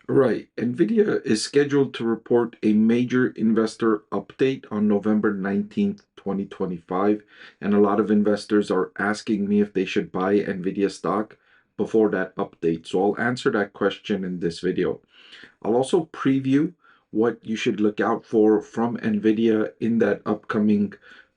Right. Nvidia is scheduled to report a major investor update on November 19th, 2025, and a lot of investors are asking me if they should buy Nvidia stock before that update. So I'll answer that question in this video. I'll also preview what you should look out for from Nvidia in that upcoming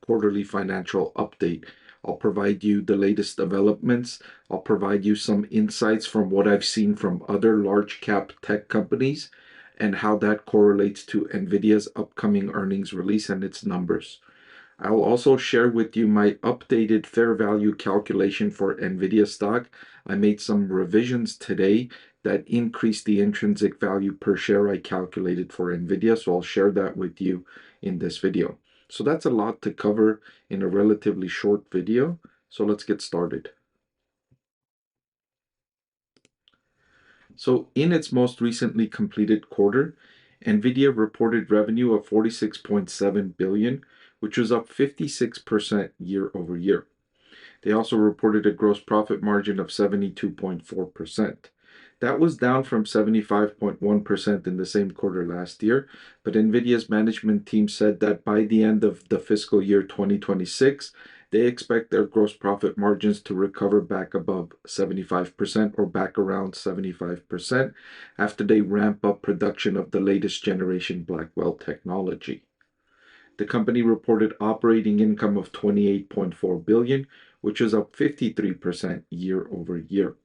quarterly financial update. I'll provide you the latest developments. I'll provide you some insights from what I've seen from other large cap tech companies and how that correlates to Nvidia's upcoming earnings release and its numbers. I'll also share with you my updated fair value calculation for Nvidia stock. I made some revisions today that increased the intrinsic value per share I calculated for Nvidia, so I'll share that with you in this video. So that's a lot to cover in a relatively short video, so let's get started. So in its most recently completed quarter, Nvidia reported revenue of 46.7 billion, which was up 56% year over year. They also reported a gross profit margin of 72.4%. That was down from 75.1% in the same quarter last year, but Nvidia's management team said that by the end of the fiscal year 2026, they expect their gross profit margins to recover back above 75% or back around 75% after they ramp up production of the latest generation Blackwell technology. The company reported operating income of 28.4 billion, which is up 53% year over year.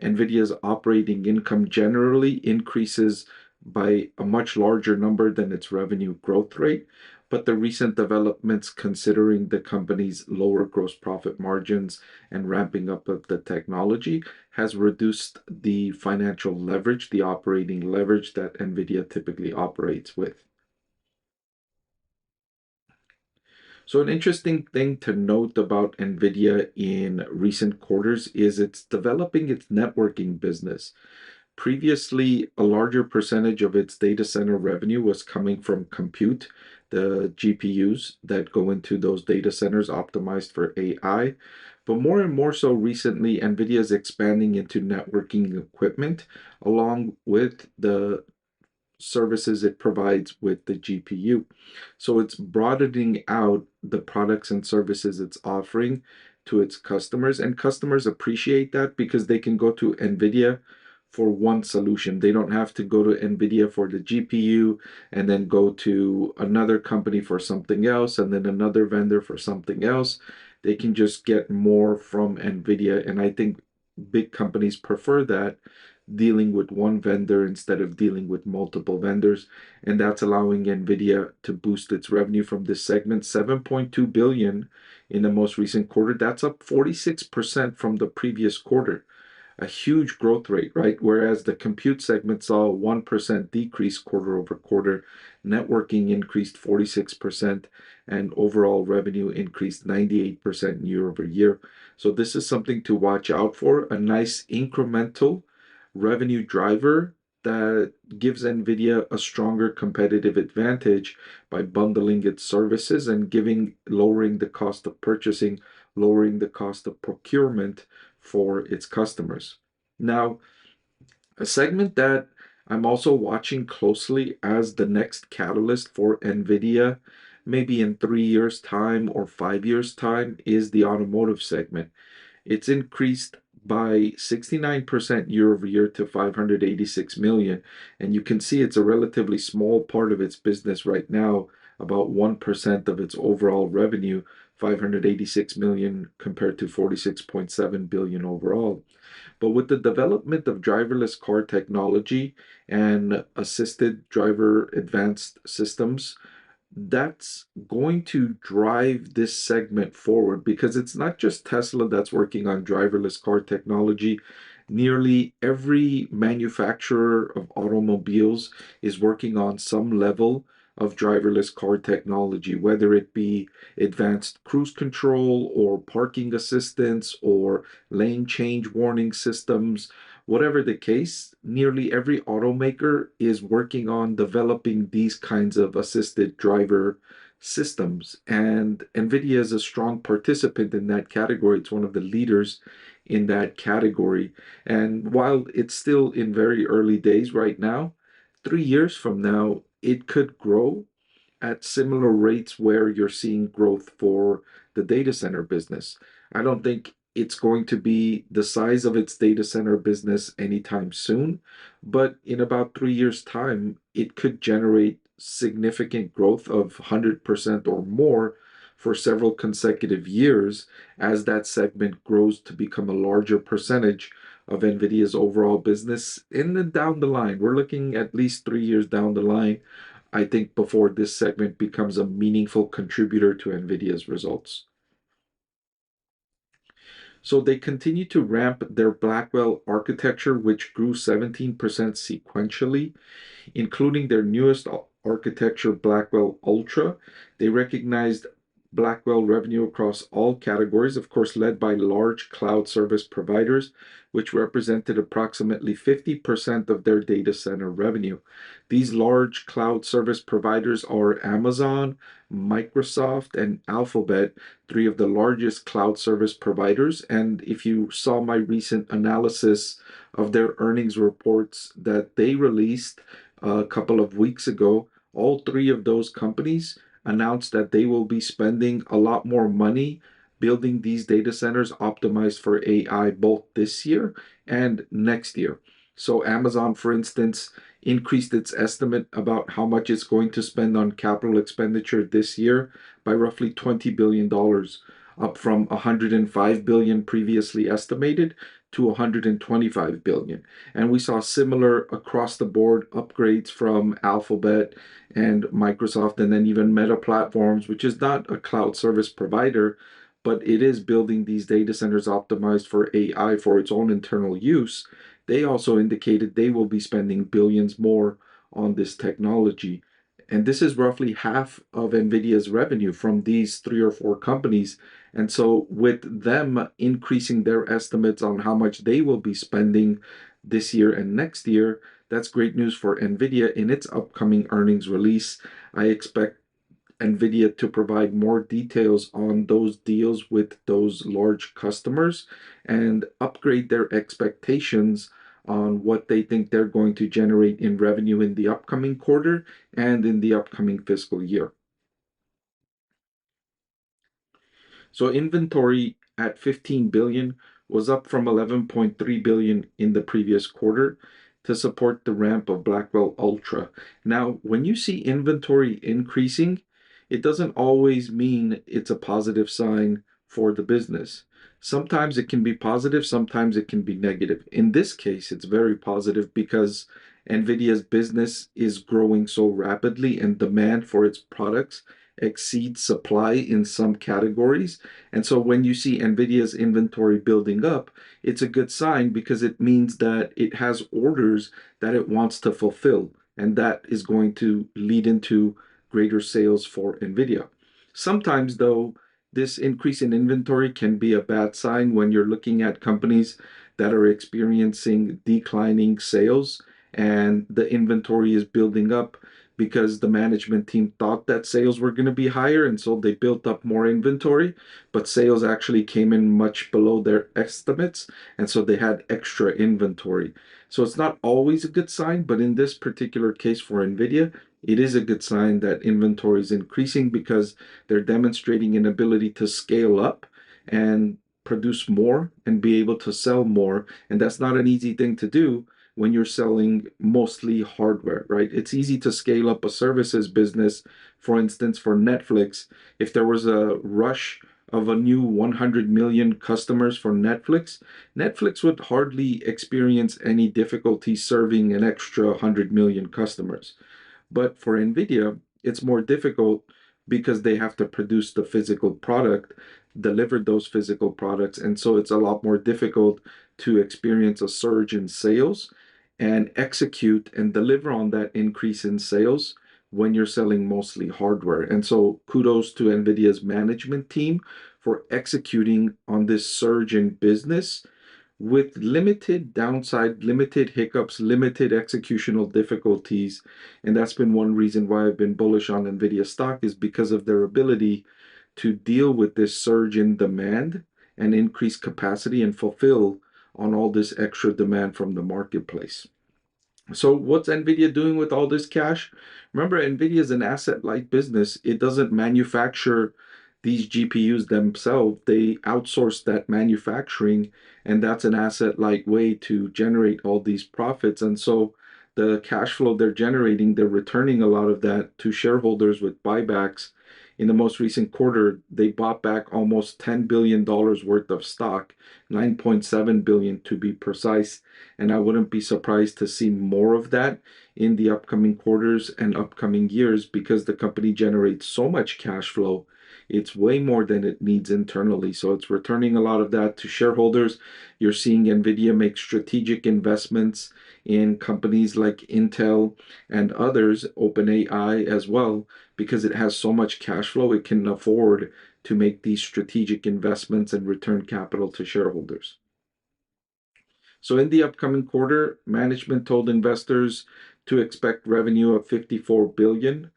Nvidia's operating income generally increases by a much larger number than its revenue growth rate, but the recent developments considering the company's lower gross profit margins and ramping up of the technology has reduced the financial leverage, the operating leverage that Nvidia typically operates with. So an interesting thing to note about Nvidia in recent quarters is it's developing its networking business. Previously, a larger percentage of its data center revenue was coming from compute, the GPUs that go into those data centers optimized for AI. But more and more so recently, Nvidia is expanding into networking equipment along with the services it provides with the GPU. So it's broadening out the products and services it's offering to its customers, and customers appreciate that because they can go to NVIDIA for one solution. They don't have to go to NVIDIA for the GPU and then go to another company for something else and then another vendor for something else. They can just get more from NVIDIA, and I think big companies prefer that, dealing with one vendor instead of dealing with multiple vendors. And that's allowing Nvidia to boost its revenue from this segment, 7.2 billion in the most recent quarter. That's up 46% from the previous quarter. A huge growth rate, right? Whereas the compute segment saw a 1% decrease quarter over quarter, networking increased 46%, and overall revenue increased 98% year over year. So this is something to watch out for, a nice incremental revenue driver that gives NVIDIA a stronger competitive advantage by bundling its services and lowering the cost of purchasing, lowering the cost of procurement for its customers. Now, a segment that I'm also watching closely as the next catalyst for NVIDIA, maybe in 3 years' time or 5 years' time, is the automotive segment. It's increased by 69% year over year to 586 million. And you can see it's a relatively small part of its business right now, about 1% of its overall revenue, 586 million compared to 46.7 billion overall. But with the development of driverless car technology and assisted driver advanced systems, that's going to drive this segment forward because it's not just Tesla that's working on driverless car technology. Nearly every manufacturer of automobiles is working on some level of driverless car technology, whether it be advanced cruise control or parking assistance or lane change warning systems. Whatever the case, nearly every automaker is working on developing these kinds of assisted driver systems. And NVIDIA is a strong participant in that category. It's one of the leaders in that category. And while it's still in very early days right now, 3 years from now, it could grow at similar rates where you're seeing growth for the data center business. I don't think it's going to be the size of its data center business anytime soon, but in about 3 years' time, it could generate significant growth of 100% or more for several consecutive years as that segment grows to become a larger percentage of NVIDIA's overall business in the down the line. We're looking at least 3 years down the line, I think, before this segment becomes a meaningful contributor to NVIDIA's results. So they continue to ramp their Blackwell architecture, which grew 17% sequentially, including their newest architecture, Blackwell Ultra. They recognized Blackwell revenue across all categories, of course, led by large cloud service providers, which represented approximately 50% of their data center revenue. These large cloud service providers are Amazon, Microsoft, and Alphabet, three of the largest cloud service providers. And if you saw my recent analysis of their earnings reports that they released a couple of weeks ago, all three of those companies announced that they will be spending a lot more money building these data centers optimized for AI both this year and next year. So, Amazon, for instance, increased its estimate about how much it's going to spend on capital expenditure this year by roughly $20 billion, up from 105 billion previously estimated to 125 billion. And we saw similar across the board upgrades from Alphabet and Microsoft, and then even Meta Platforms, which is not a cloud service provider, but it is building these data centers optimized for AI for its own internal use. They also indicated they will be spending billions more on this technology. And this is roughly half of NVIDIA's revenue from these three or four companies. And so, with them increasing their estimates on how much they will be spending this year and next year, that's great news for NVIDIA in its upcoming earnings release. I expect NVIDIA to provide more details on those deals with those large customers and upgrade their expectations on what they think they're going to generate in revenue in the upcoming quarter and in the upcoming fiscal year. So inventory at 15 billion was up from 11.3 billion in the previous quarter to support the ramp of Blackwell Ultra. Now, when you see inventory increasing, it doesn't always mean it's a positive sign for the business. Sometimes it can be positive, sometimes it can be negative. In this case, it's very positive because NVIDIA's business is growing so rapidly and demand for its products exceeds supply in some categories. And so when you see NVIDIA's inventory building up, it's a good sign because it means that it has orders that it wants to fulfill. And that is going to lead into greater sales for NVIDIA. Sometimes, though, this increase in inventory can be a bad sign when you're looking at companies that are experiencing declining sales and the inventory is building up because the management team thought that sales were going to be higher, and so they built up more inventory, but sales actually came in much below their estimates, and so they had extra inventory. So it's not always a good sign, but in this particular case for NVIDIA, it is a good sign that inventory is increasing because they're demonstrating an ability to scale up and produce more and be able to sell more. And that's not an easy thing to do when you're selling mostly hardware, right? It's easy to scale up a services business. For instance, for Netflix, if there was a rush of a new 100 million customers for Netflix, Netflix would hardly experience any difficulty serving an extra 100 million customers. But for NVIDIA, it's more difficult because they have to produce the physical product, deliver those physical products. And so it's a lot more difficult to experience a surge in sales and execute and deliver on that increase in sales when you're selling mostly hardware. And so kudos to NVIDIA's management team for executing on this surge in business with limited downside, limited hiccups, limited executional difficulties. And that's been one reason why I've been bullish on NVIDIA stock is because of their ability to deal with this surge in demand and increase capacity and fulfill on all this extra demand from the marketplace. So what's Nvidia doing with all this cash? Remember, Nvidia is an asset-light business. It doesn't manufacture these GPUs themselves. They outsource that manufacturing, and that's an asset-light way to generate all these profits. And so the cash flow they're generating, they're returning a lot of that to shareholders with buybacks. In the most recent quarter, they bought back almost $10 billion worth of stock, 9.7 billion to be precise, and I wouldn't be surprised to see more of that in the upcoming quarters and upcoming years because the company generates so much cash flow. It's way more than it needs internally. So it's returning a lot of that to shareholders. You're seeing Nvidia make strategic investments in companies like Intel and others, OpenAI as well, because it has so much cash flow, it can afford to make these strategic investments and return capital to shareholders. So in the upcoming quarter, management told investors to expect revenue of 54 billion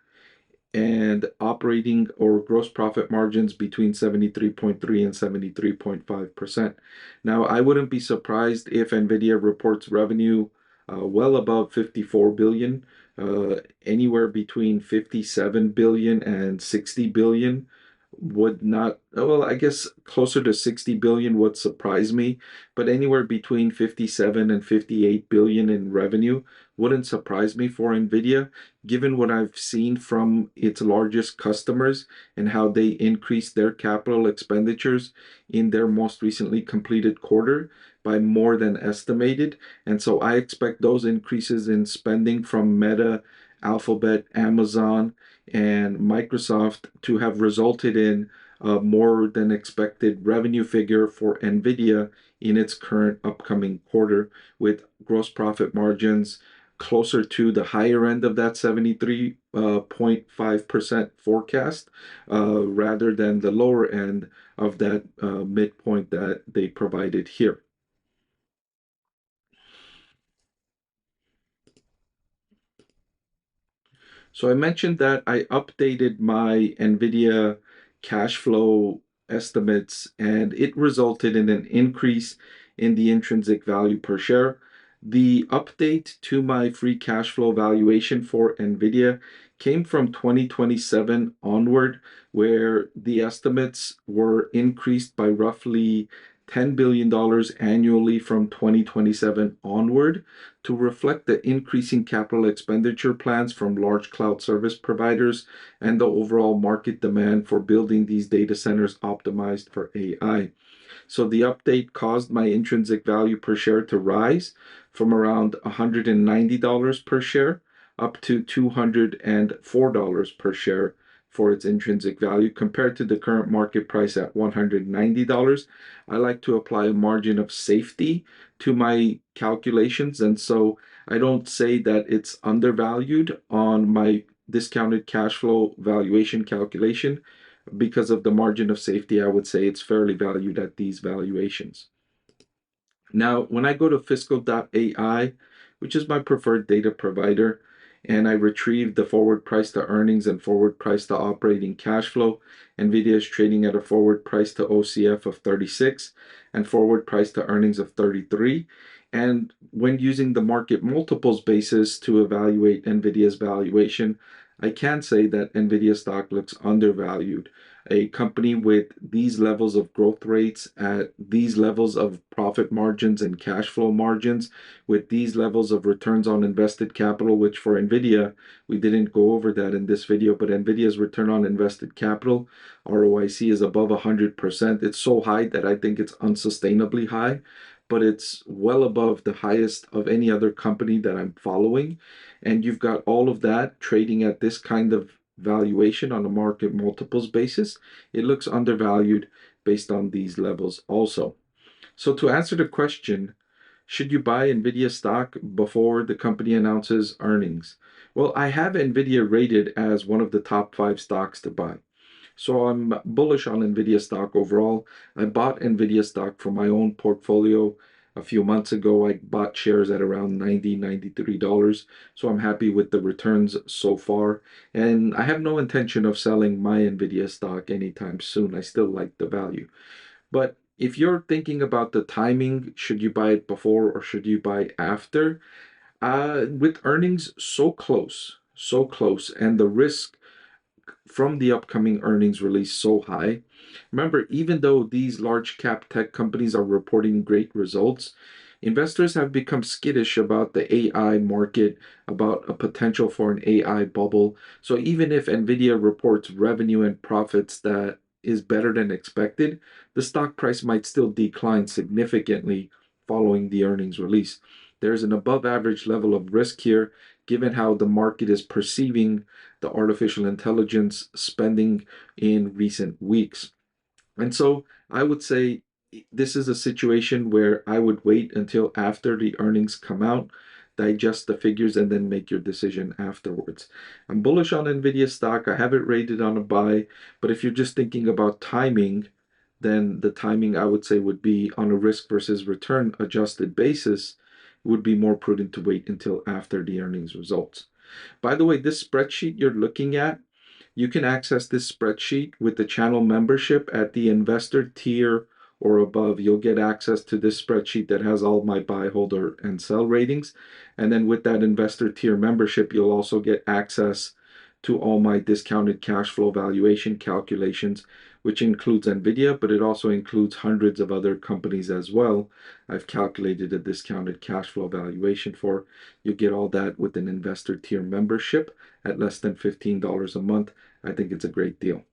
and operating or gross profit margins between 73.3 and 73.5%. Now, I wouldn't be surprised if Nvidia reports revenue well above 54 billion, anywhere between 57 billion and 60 billion would not, well, I guess closer to 60 billion would surprise me, but anywhere between 57 and 58 billion in revenue wouldn't surprise me for Nvidia, given what I've seen from its largest customers and how they increased their capital expenditures in their most recently completed quarter by more than estimated. And so I expect those increases in spending from Meta, Alphabet, Amazon, and Microsoft to have resulted in a more than expected revenue figure for Nvidia in its current upcoming quarter, with gross profit margins closer to the higher end of that 73.5% forecast, rather than the lower end of that midpoint that they provided here. So I mentioned that I updated my NVIDIA cash flow estimates, and it resulted in an increase in the intrinsic value per share. The update to my free cash flow valuation for NVIDIA came from 2027 onward, where the estimates were increased by roughly $10 billion annually from 2027 onward to reflect the increasing capital expenditure plans from large cloud service providers and the overall market demand for building these data centers optimized for AI. So the update caused my intrinsic value per share to rise from around $190 per share up to $204 per share for its intrinsic value compared to the current market price at $190. I like to apply a margin of safety to my calculations, and so I don't say that it's undervalued on my discounted cash flow valuation calculation. Because of the margin of safety, I would say it's fairly valued at these valuations. Now, when I go to fiscal.ai, which is my preferred data provider, and I retrieve the forward price to earnings and forward price to operating cash flow, NVIDIA is trading at a forward price to OCF of 36 and forward price to earnings of 33. And when using the market multiples basis to evaluate NVIDIA's valuation, I can say that NVIDIA stock looks undervalued. A company with these levels of growth rates, at these levels of profit margins and cash flow margins, with these levels of returns on invested capital, which for NVIDIA, we didn't go over that in this video, but NVIDIA's return on invested capital, ROIC, is above 100%. It's so high that I think it's unsustainably high, but it's well above the highest of any other company that I'm following. And you've got all of that trading at this kind of valuation on a market multiples basis. It looks undervalued based on these levels also. So to answer the question, should you buy Nvidia stock before the company announces earnings? Well, I have Nvidia rated as one of the top 5 stocks to buy. So I'm bullish on Nvidia stock overall. I bought Nvidia stock from my own portfolio a few months ago. I bought shares at around $90, $93. So I'm happy with the returns so far. And I have no intention of selling my Nvidia stock anytime soon. I still like the value. But If you're thinking about the timing, should you buy it before or should you buy after? With earnings so close, and the risk from the upcoming earnings release so high. Remember, even though these large cap tech companies are reporting great results, investors have become skittish about the AI market, about a potential for an AI bubble. So even if Nvidia reports revenue and profits that is better than expected, the stock price might still decline significantly following the earnings release. There's an above average level of risk here, given how the market is perceiving the artificial intelligence spending in recent weeks. And so I would say this is a situation where I would wait until after the earnings come out, digest the figures, and then make your decision afterwards. I'm bullish on Nvidia stock. I have it rated on a buy, but if you're just thinking about timing, then the timing I would say would be on a risk versus return adjusted basis. It would be more prudent to wait until after the earnings results. By the way, this spreadsheet you're looking at, you can access this spreadsheet with the channel membership at the investor tier or above. You'll get access to this spreadsheet that has all my buy, hold, and sell ratings. And then with that investor tier membership, you'll also get access to all my discounted cash flow valuation calculations, which includes Nvidia, but it also includes hundreds of other companies as well. I've calculated a discounted cash flow valuation for. You get all that with an investor tier membership at less than $15 a month. I think it's a great deal.